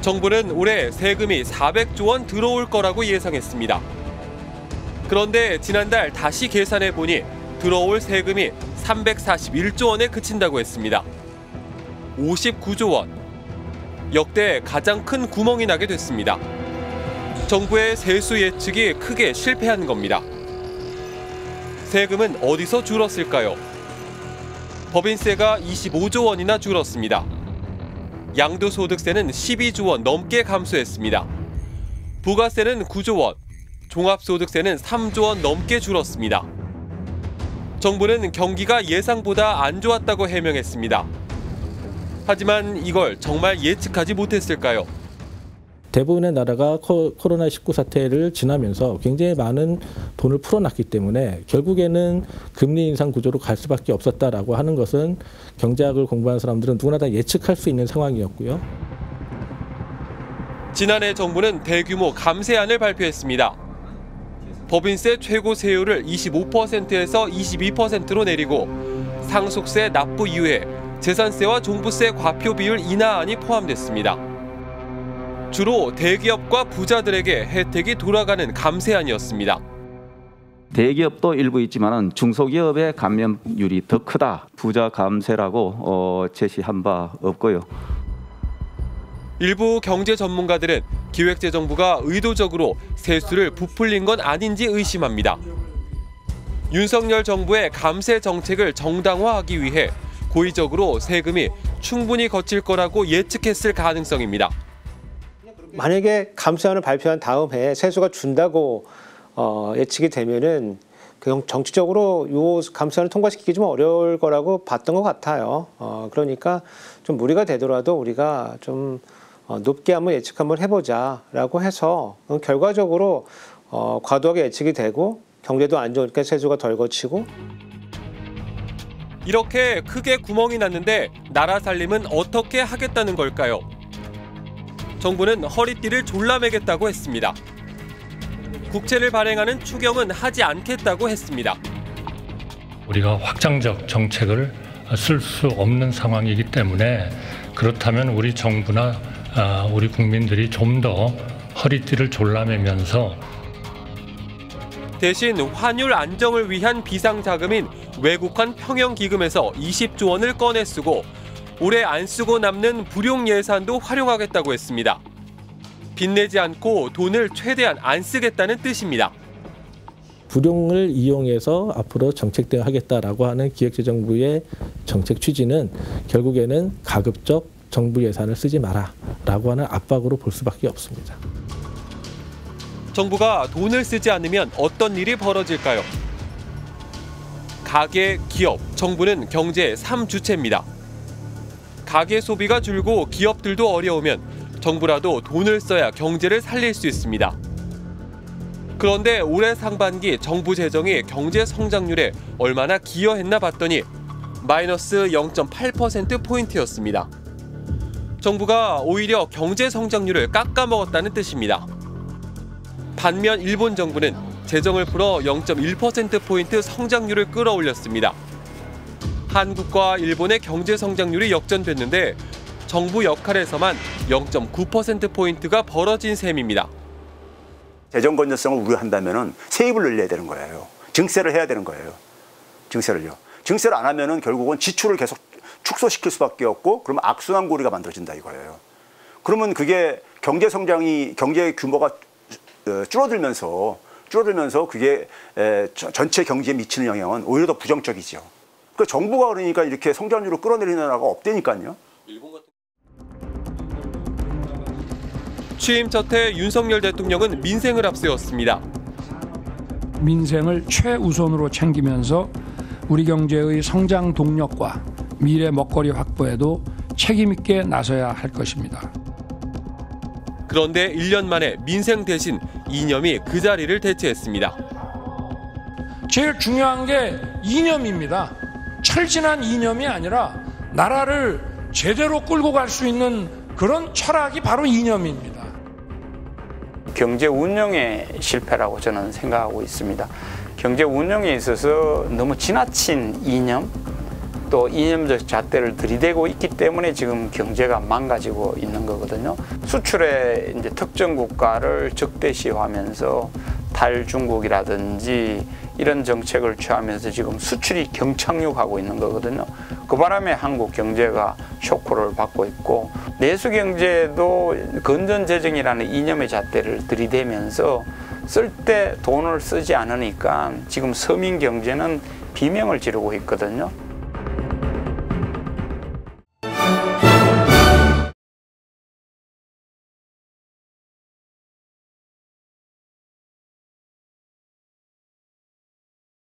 정부는 올해 세금이 400조 원 들어올 거라고 예상했습니다. 그런데 지난달 다시 계산해 보니 들어올 세금이 341조 원에 그친다고 했습니다. 59조 원. 역대 가장 큰 구멍이 나게 됐습니다. 정부의 세수 예측이 크게 실패한 겁니다. 세금은 어디서 줄었을까요? 법인세가 25조 원이나 줄었습니다. 양도소득세는 12조 원 넘게 감소했습니다. 부가세는 9조 원, 종합소득세는 3조 원 넘게 줄었습니다. 정부는 경기가 예상보다 안 좋았다고 해명했습니다. 하지만 이걸 정말 예측하지 못했을까요? 대부분의 나라가 코로나19 사태를 지나면서 굉장히 많은 돈을 풀어놨기 때문에 결국에는 금리 인상 구조로 갈 수밖에 없었다라고 하는 것은 경제학을 공부하는 사람들은 누구나 다 예측할 수 있는 상황이었고요. 지난해 정부는 대규모 감세안을 발표했습니다. 법인세 최고 세율을 25%에서 22%로 내리고 상속세 납부 이후에 재산세와 종부세 과표 비율 인하안이 포함됐습니다. 주로 대기업과 부자들에게 혜택이 돌아가는 감세안이었습니다. 대기업도 일부 있지만 중소기업의 감면율이 더 크다. 부자 감세라고 제시한 바 없고요. 일부 경제 전문가들은 기획재정부가 의도적으로 세수를 부풀린 건 아닌지 의심합니다. 윤석열 정부의 감세 정책을 정당화하기 위해 고의적으로 세금이 충분히 거칠 거라고 예측했을 가능성입니다. 만약에 감세안을 발표한 다음 해에 세수가 준다고 예측이 되면은 정치적으로 이 감세안을 통과시키기 좀 어려울 거라고 봤던 것 같아요. 그러니까 좀 무리가 되더라도 우리가 좀 높게 한번 예측 한번 해보자라고 해서 결과적으로 과도하게 예측이 되고 경제도 안 좋으니까 세수가 덜 거치고. 이렇게 크게 구멍이 났는데 나라 살림은 어떻게 하겠다는 걸까요? 정부는 허리띠를 졸라매겠다고 했습니다. 국채를 발행하는 추경은 하지 않겠다고 했습니다. 우리가 확장적 정책을 쓸 수 없는 상황이기 때문에 그렇다면 우리 정부나 우리 국민들이 좀 더 허리띠를 졸라매면서 대신 환율 안정을 위한 비상자금인 외국환 평형기금에서 20조 원을 꺼내 쓰고 올해 안 쓰고 남는 불용 예산도 활용하겠다고 했습니다. 빚내지 않고 돈을 최대한 안 쓰겠다는 뜻입니다. 불용을 이용해서 앞으로 정책 대응하겠다라고 하는 기획재정부의 정책 취지는 결국에는 가급적 정부 예산을 쓰지 마라라고 하는 압박으로 볼 수밖에 없습니다. 정부가 돈을 쓰지 않으면 어떤 일이 벌어질까요? 가계, 기업, 정부는 경제의 3주체입니다. 가계 소비가 줄고 기업들도 어려우면 정부라도 돈을 써야 경제를 살릴 수 있습니다. 그런데 올해 상반기 정부 재정이 경제 성장률에 얼마나 기여했나 봤더니 마이너스 0.8%포인트였습니다. 정부가 오히려 경제 성장률을 깎아먹었다는 뜻입니다. 반면 일본 정부는 재정을 풀어 0.1%포인트 성장률을 끌어올렸습니다. 한국과 일본의 경제 성장률이 역전됐는데 정부 역할에서만 0.9%포인트가 벌어진 셈입니다. 재정 건전성을 우려한다면 세입을 늘려야 되는 거예요. 증세를 해야 되는 거예요. 증세를요. 증세를 안 하면 결국은 지출을 계속 축소시킬 수밖에 없고 그러면 악순환 고리가 만들어진다 이거예요. 그러면 그게 경제 규모가 줄어들면서 그게 전체 경제에 미치는 영향은 오히려 더 부정적이죠. 그러니까 정부가 그러니까 이렇게 성장률을 끌어내리는 나라가 없다니까요. 취임 첫 해 윤석열 대통령은 민생을 앞세웠습니다. 민생을 최우선으로 챙기면서 우리 경제의 성장 동력과 미래 먹거리 확보에도 책임 있게 나서야 할 것입니다. 그런데 1년 만에 민생 대신 이념이 그 자리를 대체했습니다. 제일 중요한 게 이념입니다. 철진한 이념이 아니라 나라를 제대로 끌고 갈 수 있는 그런 철학이 바로 이념입니다. 경제 운영의 실패라고 저는 생각하고 있습니다. 경제 운영에 있어서 너무 지나친 이념, 또 이념적 잣대를 들이대고 있기 때문에 지금 경제가 망가지고 있는 거거든요. 수출의 이제 특정 국가를 적대시하면서 탈중국이라든지 이런 정책을 취하면서 지금 수출이 경착륙하고 있는 거거든요. 그 바람에 한국 경제가 쇼크를 받고 있고 내수 경제도 건전 재정이라는 이념의 잣대를 들이대면서 쓸 때 돈을 쓰지 않으니까 지금 서민 경제는 비명을 지르고 있거든요.